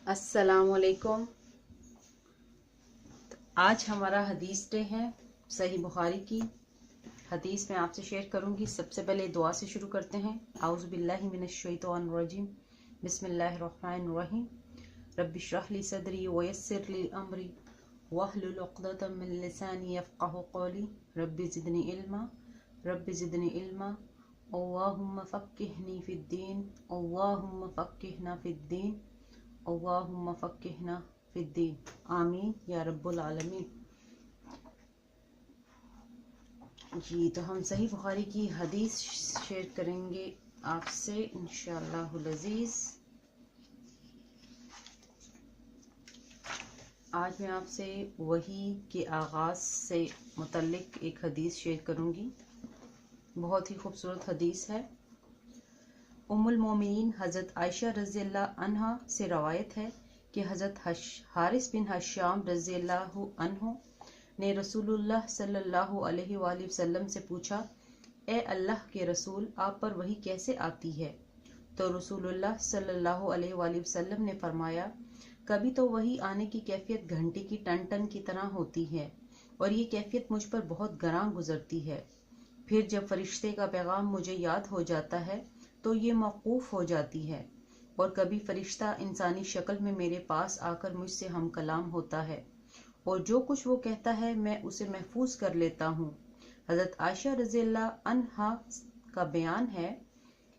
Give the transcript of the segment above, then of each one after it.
अस्सलाम वालेकुम। आज हमारा हदीस डे है। सही बुखारी की हदीस मैं आपसे शेयर करूंगी। सबसे पहले दुआ से शुरू करते हैं। आउज़ु बिल्लाहि मिनश शैतानिर रजीम, बिस्मिल्लाहिर रहमानिर रहीम। रब्बि इश्रह ली सदरी व यस्सिर ली अमरी वहलुल उक़दतम मिन लिसानी यफ़क़हू क़ौली रब्बि ज़िदनी इल्मा रब्बि ज़िदनी इल्मा अल्लाहुम्मा फ़क़्क़िहनी फ़िद्दीन अल्लाहुम्मा फ़क़्क़िहना फ़िद्दीन अल्लाहुम्मा फ़क़्क़िहना फ़िद्दीन आमीन या रब्बुल आलमीन। जी, तो हम सही बुखारी की हदीस शेयर करेंगे आपसे इंशाअल्लाहुल अज़ीज़। आज मैं आपसे वही के आगाज़ से मुतल्लिक एक हदीस शेयर करूंगी। बहुत ही खूबसूरत हदीस है। उम्मुल मोमिनीन हज़रत आयशा रज़ियल्लाहु अन्हा से रवायत है कि हज़रत हारिस बिन हश्शाम रज़ियल्लाहु अन्हु ने रसूलुल्लाह सल्लल्लाहु अलैहि वसल्लम से पूछा, ए अल्लाह के रसूल, आप पर वही कैसे आती है? तो रसूलुल्लाह सल्लल्लाहु अलैहि वसल्लम ने फरमाया, कभी तो वही आने की कैफियत घंटी की टन टन की तरह होती है और ये कैफियत मुझ पर बहुत गरां गुजरती है। फिर जब फरिश्ते का पैगाम मुझे याद हो जाता है तो ये मौकूफ हो जाती है और कभी फरिश्ता इंसानी शक्ल में मेरे पास आकर मुझसे हम कलाम होता है और जो कुछ वो कहता है मैं उसे महफूज कर लेता हूँ। हज़रत आयशा रज़ियल्लाहु अन्हा का बयान है,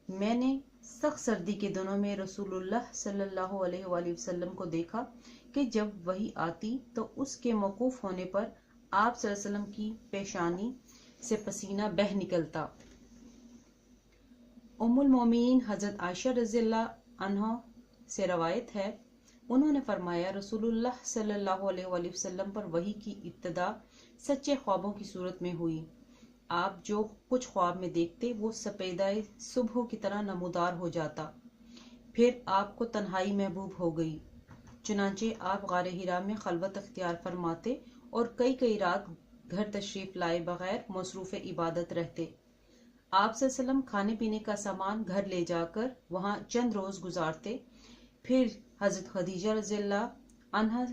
मैंने सख्त सर्दी के दिनों में रसूलुल्लाह सल्लल्लाहु अलैहि वसल्लम को देखा कि जब वही आती तो उसके मौकूफ होने पर आप सल्लल्लाहु अलैहि वसल्लम की पेशानी से पसीना बह निकलता। उम्मुल मोमिनीन हज़रत आयशा रज़ियल्लाहु अन्हा से रवायत है, उन्होंने फरमाया, रसूलुल्लाह सल्लल्लाहु अलैहि वसल्लम पर वही की इब्तिदा सच्चे ख्वाबों की सूरत में हुई। आप जो कुछ ख्वाब में देखते वो सपेदाए सुबह की तरह नमूदार हो जाता। फिर आपको तन्हाई महबूब हो गई, चुनांचे आप गारे हिरा में खलवत अख्तियार फरमाते और कई कई रात घर तशरीफ लाए बगैर मसरूफ़ इबादत रहते। आप सल्लम खाने पीने का सामान घर ले जाकर वहाँ चंद रोज गुजारते, फिर हजरत खदीजा रज़ियल्लाहु अन्हा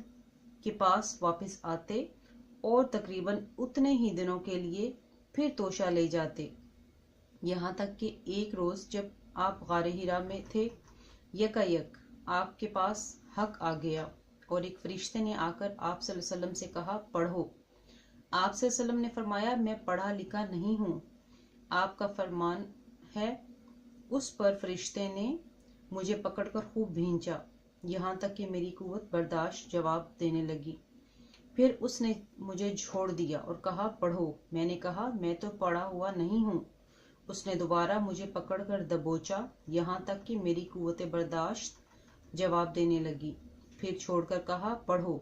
के पास वापस आते और तकरीबन उतने ही दिनों के लिए फिर तोशा ले जाते। यहाँ तक कि एक रोज जब आप गारे हिरा में थे, यकायक आपके पास हक आ गया और एक फरिश्ते ने आकर आप सल्लल्लाहु अलैहि वसल्लम से कहा, पढ़ो। आप सल्लल्लाहु अलैहि वसल्लम ने फरमाया, मैं पढ़ा लिखा नहीं हूँ। आपका फरमान है। उस पर फरिश्ते ने मुझे पकड़कर खूब भींचा, यहाँ तक कि मेरी कुव्वत बर्दाश्त जवाब देने लगी। फिर उसने मुझे छोड़ दिया और कहा, पढ़ो। मैंने कहा, मैं तो पढ़ा हुआ नहीं हूँ। उसने दोबारा मुझे पकड़कर दबोचा, यहाँ तक कि मेरी कुव्वत बर्दाश्त जवाब देने लगी। फिर छोड़कर कहा, पढ़ो।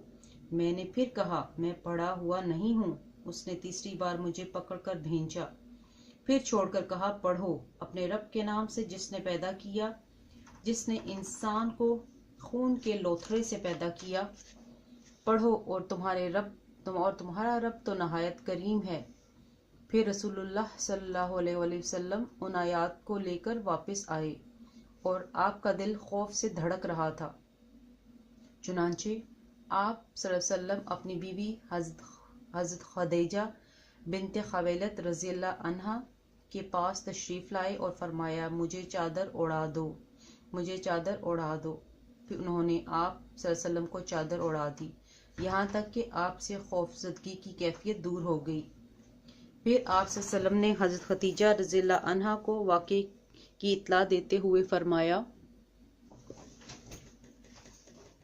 मैंने फिर कहा, मैं पढ़ा हुआ नहीं हूँ। उसने तीसरी बार मुझे पकड़कर भींचा, फिर छोड़कर कहा, पढ़ो। अपने रब के नाम से जिसने पैदा किया, जिसने इंसान को खून के लोथड़े से पैदा किया, पढ़ो। और तुम्हारा रब तो नहायत करीम है। फिर रसूलुल्लाह सल्लल्लाहु अलैहि वसल्लम उन आयात को लेकर वापस आए और आपका दिल खौफ से धड़क रहा था। चुनांचे आप सल्लल्लाहु अलैहि वसल्लम अपनी बीवी हज़रत खदीजा बिन्त खुवैलिद रज़ियल्लाहु अन्हा के पास तशरीफ़ लाए और फरमाया, मुझे चादर उड़ा दो, मुझे चादर उड़ा दो। फिर उन्होंने आप सल्लल्लाहु अलैहि वसल्लम को चादर उड़ा दी, यहाँ तक कि आपसे खौफजदगी की कैफियत दूर हो गई। फिर आप सल्लल्लाहु अलैहि वसल्लम ने हज़रत खदीजा रज़ियल्लाहु अन्हा को वाक़े की इत्तला देते हुए फरमाया,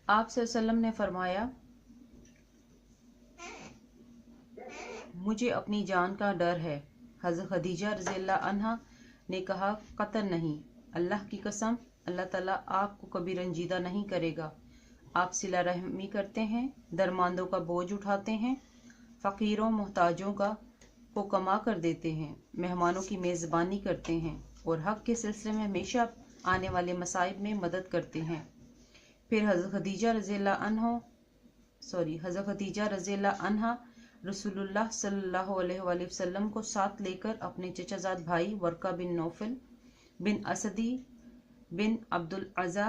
आप सल्लल्लाहु अलैहि वसल्लम ने फरमाया, मुझे अपनी जान का डर है। हज़रत खदीजा रज़ियल्लाहु अन्हा ने कहा, कतन नहीं, अल्लाह की कसम, अल्लाह ताला आपको कभी रंजीदा नहीं करेगा। आप सिला रहमी करते हैं, दरमांदों का बोझ उठाते हैं, फ़कीरों मोहताजों को कमा कर देते हैं, मेहमानों की मेज़बानी करते हैं और हक़ के सिलसिले में हमेशा आने वाले मसाइब में मदद करते हैं। फिर हज़रत खदीजा रज़ियल्लाहु अन्हा रसूलुल्लाह सल्लल्लाहु अलैहि वसल्लम को साथ लेकर अपने चचाजाद भाई वर्का बिन नौफल बिन असदी बिन अब्दुल अज़ा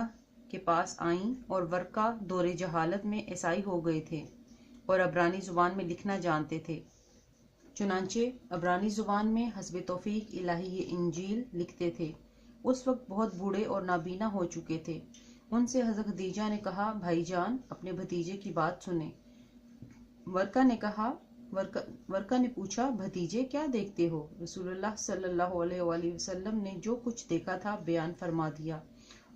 کے پاس آئیں اور ورقہ دور جہالت میں عیسائی ہو گئے تھے اور عبرانی زبان میں لکھنا جانتے تھے۔ چنانچہ عبرانی زبان میں حسب توفیق الہی یہ انجیل لکھتے تھے۔ اس وقت بہت بوڑھے اور نابینا ہو چکے تھے۔ ان سے حضرت خدیجہ نے کہا، بھائی جان اپنے بھتیجے کی بات سنیں۔ ورقہ نے پوچھا، بھتیجے کیا دیکھتے ہو؟ رسول اللہ صلی اللہ علیہ وآلہ وسلم نے جو کچھ دیکھا تھا بیان فرما دیا۔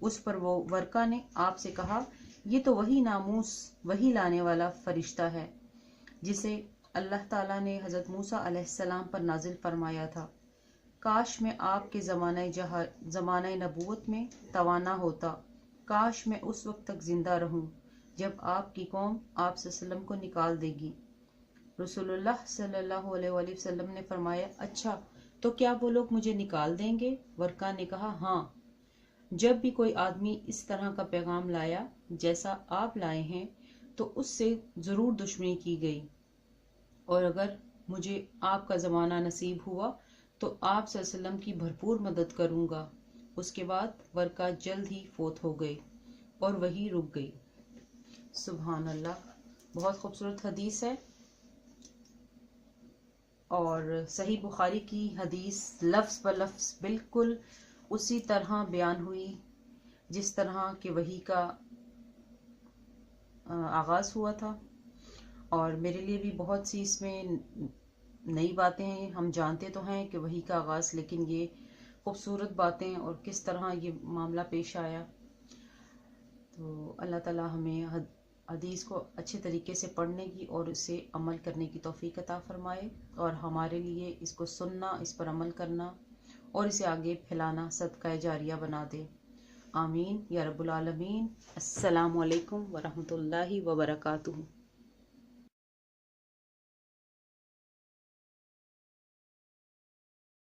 اس پر ورقہ نے آپ سے کہا، یہ تو وہی ناموس وہی لانے والا فرشتہ ہے جسے اللہ تعالیٰ نے حضرت موسیٰ علیہ السلام پر نازل فرمایا تھا۔ کاش میں آپ کے زمانہ نبوت میں توانا ہوتا، کاش میں اس وقت تک زندہ رہوں جب آپ کی قوم آپ صلی اللہ علیہ وسلم کو نکال دے گی۔ رسول اللہ صلی اللہ علیہ وآلہ وسلم نے فرمایا، اچھا تو کیا وہ لوگ مجھے نکال دیں گے؟ ورقہ نے کہا، ہاں، جب بھی کوئی آدمی اس طرح کا پیغام لایا جیسا آپ لائے ہیں تو اس سے ضرور دشمنی کی گئی، اور اگر مجھے آپ کا زمانہ نصیب ہوا تو آپ صلی اللہ علیہ وسلم کی بھرپور مدد کروں گا۔ اس کے بعد ورقہ جلد ہی فوت ہو گئے اور وہی رک گئی۔ سبحان اللہ، بہت خوبصورت حدیث ہے، اور صحیح بخاری کی حدیث لفظ بلفظ بالکل اسی طرح بیان ہوئی جس طرح کہ وحی کا آغاز ہوا تھا۔ اور میرے لیے بھی بہت سی اس میں نئی باتیں ہیں۔ ہم جانتے تو ہیں کہ وحی کا آغاز، لیکن یہ خوبصورت باتیں اور کس طرح یہ معاملہ پیش آیا۔ تو اللہ تعالیٰ ہمیں حدیث کو اچھے طریقے سے پڑھنے کی اور اسے عمل کرنے کی توفیق عطا فرمائے، اور ہمارے لیے اس کو سننا، اس پر عمل کرنا اور اسے آگے پھیلانا صدقہ جاریہ بنا دے۔ آمین یا رب العالمین۔ السلام علیکم ورحمۃ اللہ وبرکاتہ۔